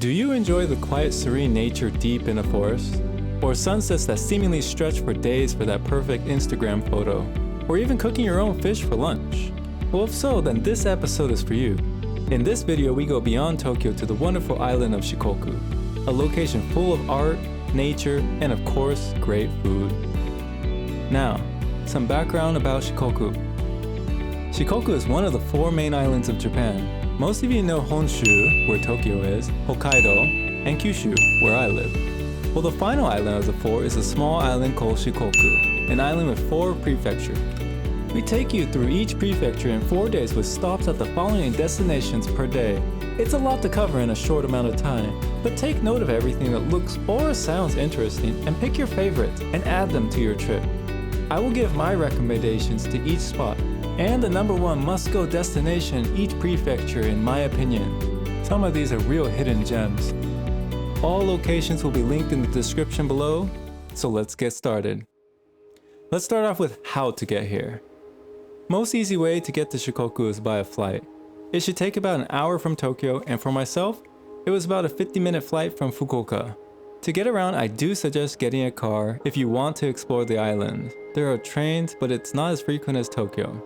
Do you enjoy the quiet, serene nature deep in a forest? Or sunsets that seemingly stretch for days for that perfect Instagram photo? Or even cooking your own fish for lunch? Well, if so, then this episode is for you. In this video, we go beyond Tokyo to the wonderful island of Shikoku, a location full of art, nature, and of course, great food. Now, some background about Shikoku. Shikoku is one of the 4 main islands of Japan. Most of you know Honshu, where Tokyo is, Hokkaido, and Kyushu, where I live. Well, the final island of the 4 is a small island called Shikoku, an island with 4 prefectures. We take you through each prefecture in 4 days with stops at the following destinations per day. It's a lot to cover in a short amount of time, but take note of everything that looks or sounds interesting and pick your favorites and add them to your trip. I will give my recommendations to each spot and the #1 must-go destination each prefecture in my opinion. Some of these are real hidden gems. All locations will be linked in the description below, so let's get started. Let's start off with how to get here. Most easy way to get to Shikoku is by a flight. It should take about an hour from Tokyo, and for myself, it was about a 50-minute flight from Fukuoka. To get around, I do suggest getting a car if you want to explore the island. There are trains, but it's not as frequent as Tokyo.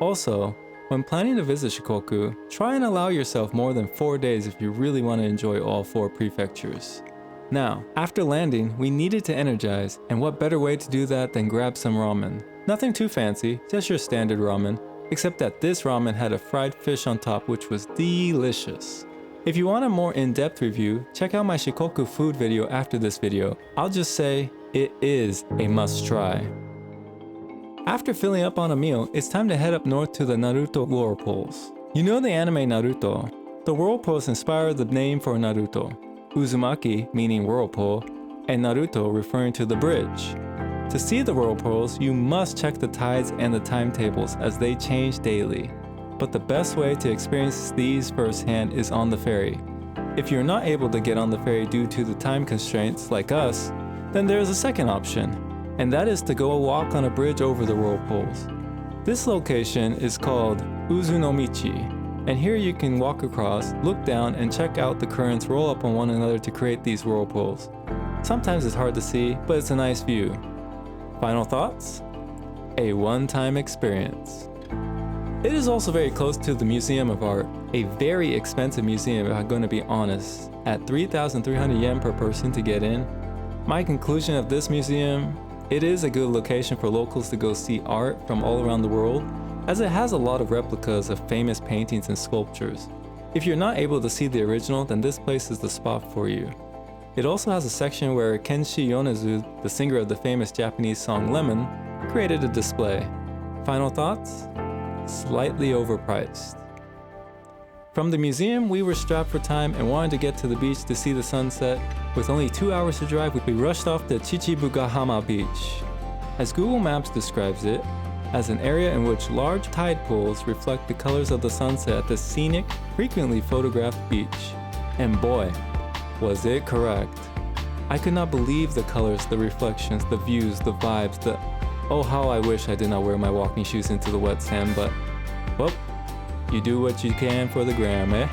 Also, when planning to visit Shikoku, try and allow yourself more than 4 days if you really want to enjoy all 4 prefectures. Now, after landing, we needed to energize, and what better way to do that than grab some ramen. Nothing too fancy, just your standard ramen, except that this ramen had a fried fish on top which was delicious. If you want a more in-depth review, check out my Shikoku Food video after this video. I'll just say, it is a must-try. After filling up on a meal, it's time to head up north to the Naruto Whirlpools. You know the anime Naruto? The Whirlpools inspired the name for Naruto. Uzumaki, meaning whirlpool, and Naruto referring to the bridge. To see the whirlpools, you must check the tides and the timetables as they change daily. But the best way to experience these firsthand is on the ferry. If you're not able to get on the ferry due to the time constraints like us, then there's a second option, and that is to go walk on a bridge over the whirlpools. This location is called Uzu no Michi, and here you can walk across, look down, and check out the currents roll up on one another to create these whirlpools. Sometimes it's hard to see, but it's a nice view. Final thoughts? A one-time experience. It is also very close to the Museum of Art, a very expensive museum if I'm going to be honest, at 3,300 yen per person to get in. My conclusion of this museum, it is a good location for locals to go see art from all around the world, as it has a lot of replicas of famous paintings and sculptures. If you're not able to see the original, then this place is the spot for you. It also has a section where Kenshi Yonezu, the singer of the famous Japanese song Lemon, created a display. Final thoughts? Slightly overpriced. From the museum, we were strapped for time and wanted to get to the beach to see the sunset. With only 2 hours to drive, we rushed off to Chichibugahama Beach. As Google Maps describes it, as an area in which large tide pools reflect the colors of the sunset at the scenic, frequently photographed beach. And boy, was it correct. I could not believe the colors, the reflections, the views, the vibes, oh how I wish I did not wear my walking shoes into the wet sand, but well, you do what you can for the gram, eh?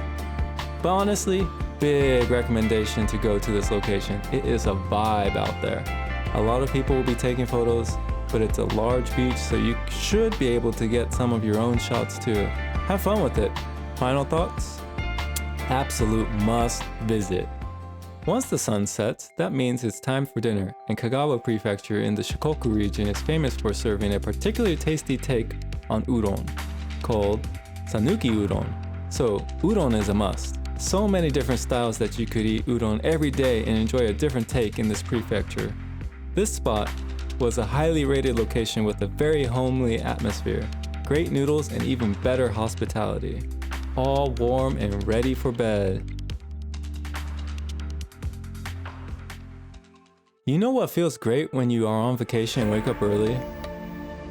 But honestly, big recommendation to go to this location. It is a vibe out there. A lot of people will be taking photos, but it's a large beach, so you should be able to get some of your own shots too. Have fun with it. Final thoughts? Absolute must visit. Once the sun sets, that means it's time for dinner, and Kagawa Prefecture in the Shikoku region is famous for serving a particularly tasty take on udon, called Sanuki Udon. So, udon is a must. So many different styles that you could eat udon every day and enjoy a different take in this prefecture. This spot was a highly rated location with a very homely atmosphere, great noodles, and even better hospitality. All warm and ready for bed. You know what feels great when you are on vacation and wake up early?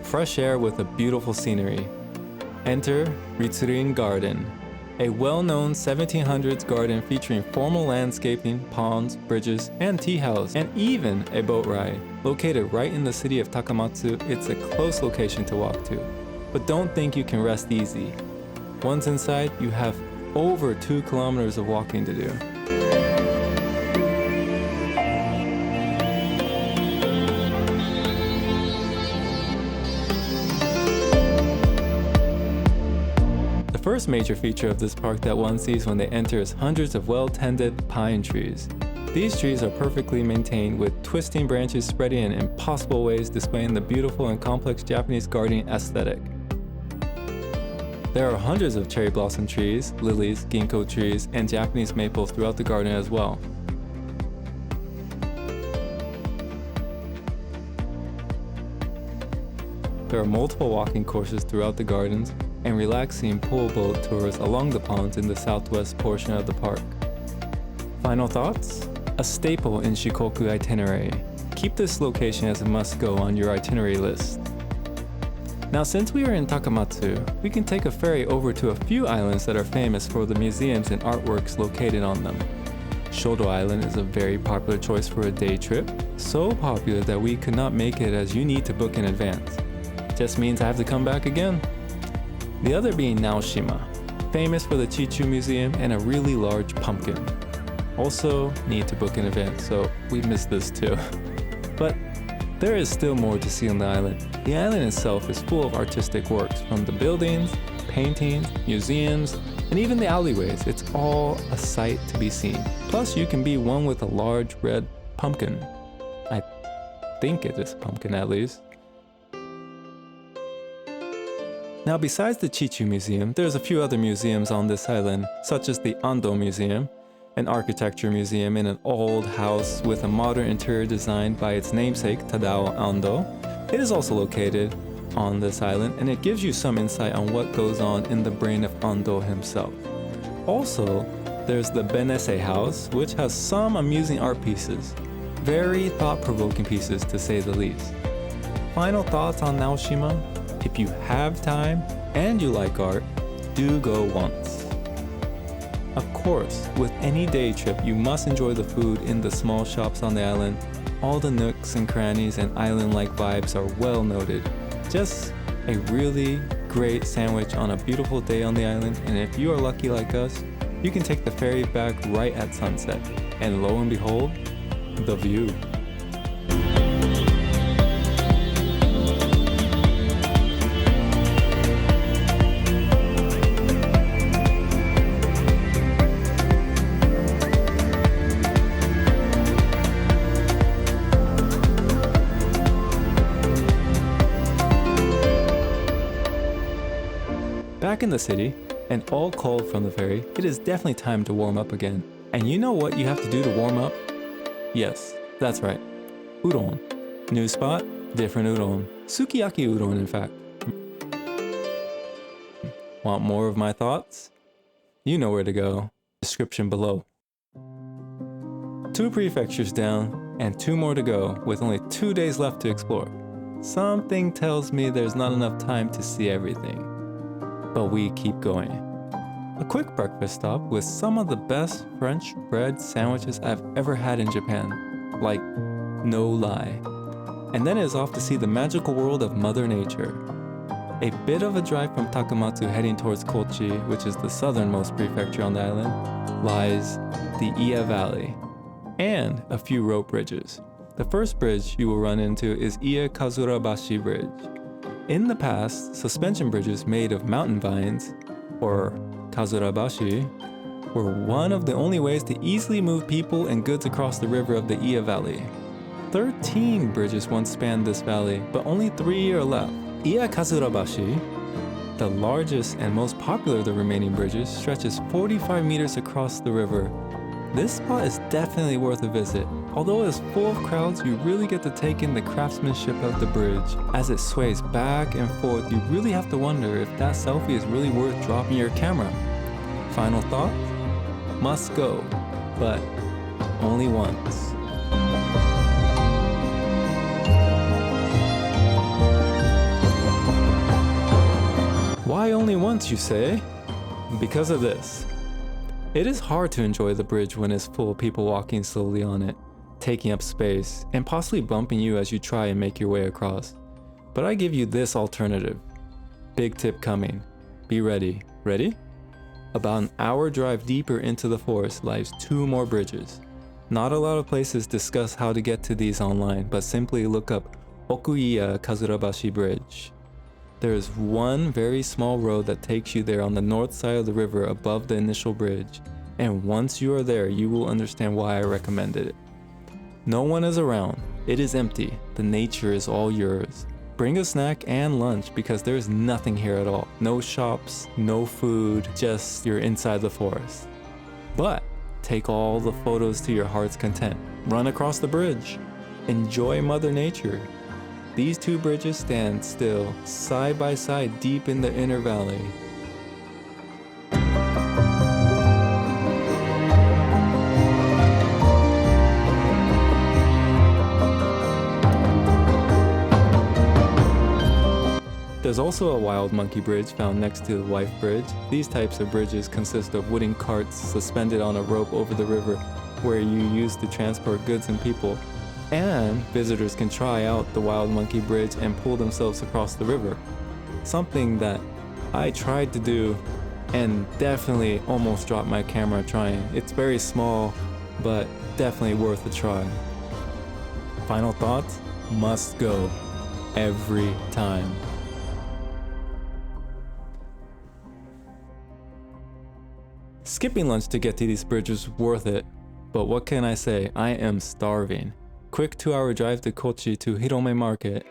Fresh air with a beautiful scenery. Enter Ritsurin Garden, a well-known 1700s garden featuring formal landscaping, ponds, bridges, and tea house, and even a boat ride. Located right in the city of Takamatsu, it's a close location to walk to. But don't think you can rest easy. Once inside, you have over 2 kilometers of walking to do. first major feature of this park that one sees when they enter is hundreds of well-tended pine trees. These trees are perfectly maintained with twisting branches spreading in impossible ways, displaying the beautiful and complex Japanese gardening aesthetic. There are hundreds of cherry blossom trees, lilies, ginkgo trees, and Japanese maples throughout the garden as well. There are multiple walking courses throughout the gardens and relaxing pool boat tours along the ponds in the southwest portion of the park. Final thoughts? A staple in Shikoku Itinerary. Keep this location as a must-go on your itinerary list. Now, since we are in Takamatsu, we can take a ferry over to a few islands that are famous for the museums and artworks located on them. Shodo Island is a very popular choice for a day trip, so popular that we could not make it as you need to book in advance. Just means I have to come back again. The other being Naoshima, famous for the Chichibugahama Museum and a really large pumpkin. Also need to book in advance, so we missed this too. But there is still more to see on the island. The island itself is full of artistic works, from the buildings, paintings, museums, and even the alleyways. It's all a sight to be seen. Plus, you can be one with a large red pumpkin. I think it is a pumpkin at least. Now, besides the Chichibugahama Museum, there's a few other museums on this island, such as the Ando Museum, an architecture museum in an old house with a modern interior designed by its namesake, Tadao Ando. It is also located on this island, and it gives you some insight on what goes on in the brain of Ando himself. Also, there's the Benesse house, which has some amusing art pieces. Very thought-provoking pieces, to say the least. Final thoughts on Naoshima? If you have time and you like art, do go once. Of course, with any day trip, you must enjoy the food in the small shops on the island. All the nooks and crannies and island-like vibes are well noted. Just a really great sandwich on a beautiful day on the island, and if you are lucky like us, you can take the ferry back right at sunset. And lo and behold, the view. Back in the city, and all cold from the ferry, it is definitely time to warm up again. And you know what you have to do to warm up? Yes, that's right. Udon. New spot, different udon. Sukiyaki udon, in fact. Want more of my thoughts? You know where to go. Description below. 2 prefectures down, and 2 more to go, with only 2 days left to explore. Something tells me there's not enough time to see everything. But we keep going. A quick breakfast stop with some of the best French bread sandwiches I've ever had in Japan. Like, no lie. And then it is off to see the magical world of Mother Nature. A bit of a drive from Takamatsu heading towards Kochi, which is the southernmost prefecture on the island, lies the Iya Valley, and a few rope bridges. The first bridge you will run into is Oku-Iya Kazurabashi Bridge. In the past, suspension bridges made of mountain vines, or Kazurabashi, were one of the only ways to easily move people and goods across the river of the Iya Valley. 13 bridges once spanned this valley, but only 3 are left. Oku-Iya Kazurabashi, the largest and most popular of the remaining bridges, stretches 45 meters across the river. This spot is definitely worth a visit. Although it is full of crowds, you really get to take in the craftsmanship of the bridge. As it sways back and forth, you really have to wonder if that selfie is really worth dropping your camera. Final thought? Must go, but only once. Why only once, you say? Because of this. It is hard to enjoy the bridge when it's full of people walking slowly on it, taking up space, and possibly bumping you as you try and make your way across. But I give you this alternative. Big tip coming. Be ready. Ready? About an hour drive deeper into the forest lies 2 more bridges. Not a lot of places discuss how to get to these online, but simply look up Oku-Iya Kazurabashi Bridge. There is one very small road that takes you there on the north side of the river above the initial bridge, and once you are there, you will understand why I recommended it. No one is around. It is empty. The nature is all yours. Bring a snack and lunch because there is nothing here at all. No shops, no food, just you're inside the forest. But take all the photos to your heart's content. Run across the bridge. Enjoy Mother Nature. These two bridges stand still, side by side deep in the inner valley. There's also a wild monkey bridge found next to the Life Bridge. These types of bridges consist of wooden carts suspended on a rope over the river where you use to transport goods and people. And visitors can try out the wild monkey bridge and pull themselves across the river. Something that I tried to do and definitely almost dropped my camera trying. It's very small, but definitely worth a try. Final thoughts? Must go. Every time. Skipping lunch to get to these bridges was worth it, but what can I say? I am starving. Quick 2-hour drive to Kochi to Hirome Market.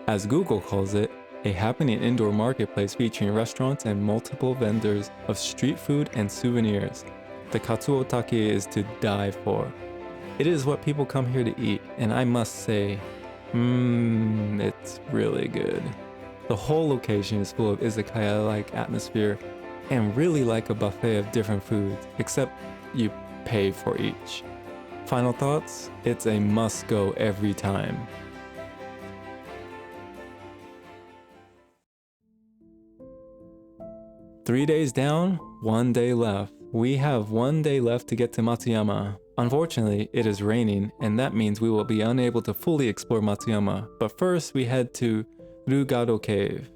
As Google calls it, a happening indoor marketplace featuring restaurants and multiple vendors of street food and souvenirs. The Katsu Tataki is to die for. It is what people come here to eat, and I must say, it's really good. The whole location is full of izakaya-like atmosphere and really like a buffet of different foods, except you pay for each. Final thoughts? It's a must-go every time. Three days down, 1 day left. We have 1 day left to get to Matsuyama. Unfortunately, it is raining, and that means we will be unable to fully explore Matsuyama. But first, we head to Rugado Cave.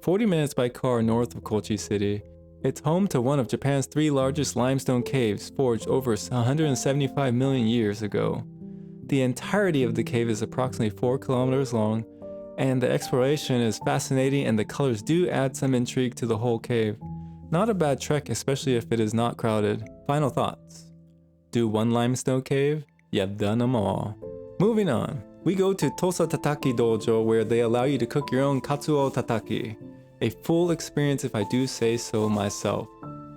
40 minutes by car north of Kochi City. It's home to one of Japan's 3 largest limestone caves forged over 175 million years ago. The entirety of the cave is approximately 4 kilometers long, and the exploration is fascinating and the colors do add some intrigue to the whole cave. Not a bad trek, especially if it is not crowded. Final thoughts. Do one limestone cave? You've done them all. Moving on. We go to Tosa Tataki Dojo where they allow you to cook your own katsuo tataki. A full experience if I do say so myself.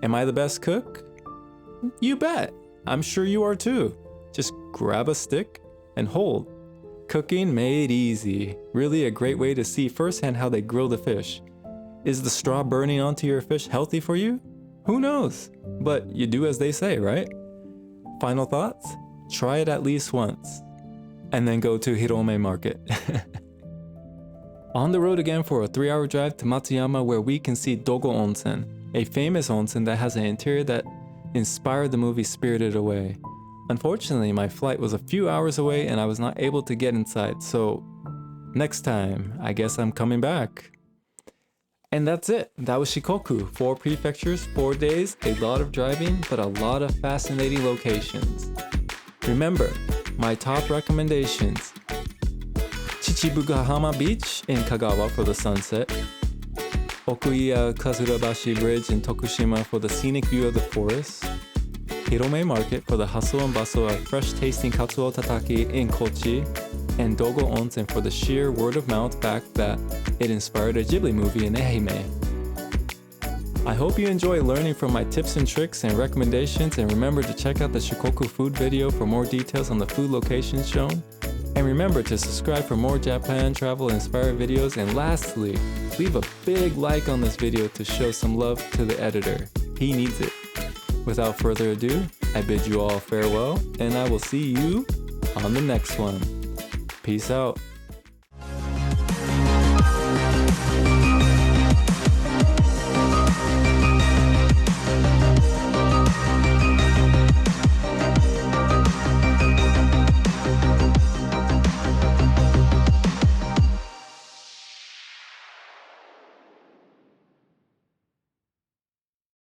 Am I the best cook? You bet. I'm sure you are too. Just grab a stick and hold. Cooking made easy. Really a great way to see firsthand how they grill the fish. Is the straw burning onto your fish healthy for you? Who knows? But you do as they say, right? Final thoughts? Try it at least once. And then go to Hirome Market. On the road again for a 3-hour drive to Matsuyama where we can see Dogo Onsen, a famous onsen that has an interior that inspired the movie Spirited Away. Unfortunately, my flight was a few hours away and I was not able to get inside, so next time, I guess I'm coming back. And that's it. That was Shikoku. 4 prefectures, 4 days, a lot of driving, but a lot of fascinating locations. Remember, my top recommendations. Chichibugahama Beach in Kagawa for the sunset. Oku-Iya Kazurabashi Bridge in Tokushima for the scenic view of the forest. Hirome Market for the hustle and bustle of fresh-tasting katsuo tataki in Kochi. And Dogo Onsen for the sheer word-of-mouth fact that it inspired a Ghibli movie in Ehime. I hope you enjoy learning from my tips and tricks and recommendations, and remember to check out the Shikoku Food video for more details on the food locations shown. And remember to subscribe for more Japan travel inspired videos, and lastly, leave a big like on this video to show some love to the editor. He needs it. Without further ado, I bid you all farewell, and I will see you on the next one. Peace out.